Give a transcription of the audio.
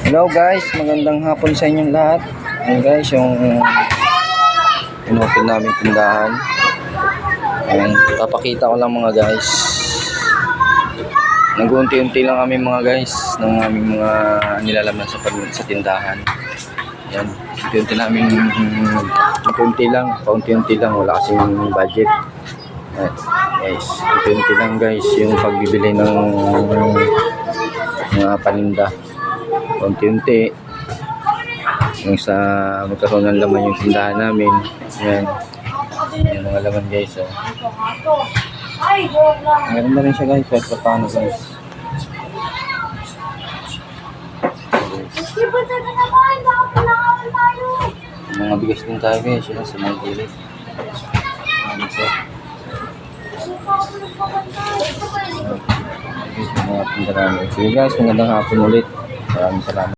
Hello guys, magandang hapon sa inyong lahat. Ayan guys, yung inopen namin tindahan. Ayan, papakita ko lang mga guys. Nag-unti-unti lang kami mga guys ng aming mga nilalaman sa tindahan. Ayan, unti-unti namin, paunti-unti lang, wala kasing budget. Ayan, guys, unti-unti lang guys yung pagbibili ng mga paninda. Unti-unti yung sa magkaroon ng laman yung tindahan namin. Ayan, yung mga laman guys. Meron na rin siya guys, kahit pa paano guys. Mga bigas din tayo guys, yun sa mga gilid. Sige guys, magandang hapon ulit. Maraming salamat.